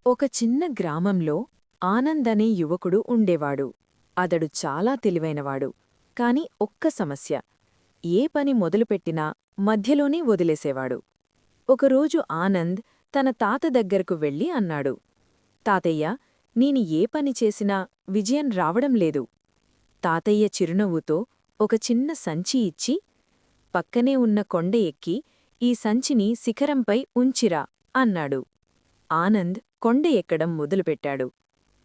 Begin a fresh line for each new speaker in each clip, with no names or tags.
ఒక చిన్న గ్రామంలో ఆనంద్ అనే యువకుడు ఉండేవాడు. అతడు చాలా తెలివైనవాడు. కాని ఒక్క సమస్య. ఏ పని మొదలుపెట్టినా మధ్యలోనే వదిలేసేవాడు. ఒకరోజు ఆనంద్ తన తాత దగ్గరకు వెళ్ళి అన్నాడు, తాతయ్య, నేను ఏ పని చేసినా విజయం రావడం లేదు. తాతయ్య చిరునవ్వుతో ఒక చిన్న సంచి ఇచ్చి, పక్కనే ఉన్న కొండ ఎక్కి ఈ సంచిని శిఖరంపై ఉంచిరా అన్నాడు. ఆనంద్ కొండ ఎక్కడం మొదలుపెట్టాడు.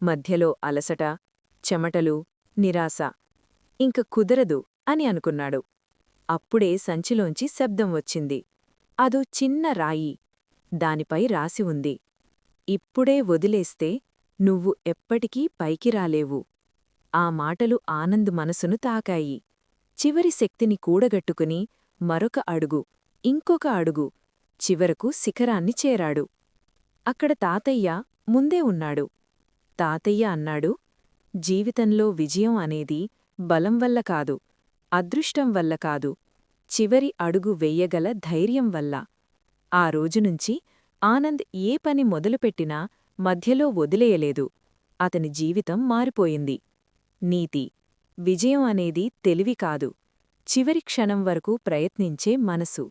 మధ్యలో అలసట, చెమటలు, నిరాశ. ఇంక కుదరదు అని అనుకున్నాడు. అప్పుడే సంచిలోంచి శబ్దం వచ్చింది. అదో చిన్న రాయి. దానిపై రాసి ఉంది, ఇప్పుడే వదిలేస్తే నువ్వు ఎప్పటికీ పైకి రాలేవు. ఆ మాటలు ఆనంద్ మనసును తాకాయి. చివరి శక్తిని కూడగట్టుకుని మరొక అడుగు, ఇంకొక అడుగు, చివరకు శిఖరాన్ని చేరాడు. అక్కడ తాతయ్య ముందే ఉన్నాడు. తాతయ్య అన్నాడు, జీవితంలో విజయం అనేది బలం వల్ల కాదు, అదృష్టం వల్ల కాదు, చివరి అడుగు వెయ్యగల ధైర్యం వల్ల. ఆ రోజునుంచి ఆనంద్ ఏ పని మొదలుపెట్టినా మధ్యలో వదిలేయలేదు. అతని జీవితం మారిపోయింది. నీతి: విజయం అనేది తెలివి కాదు, చివరి క్షణం వరకు ప్రయత్నించే మనసు.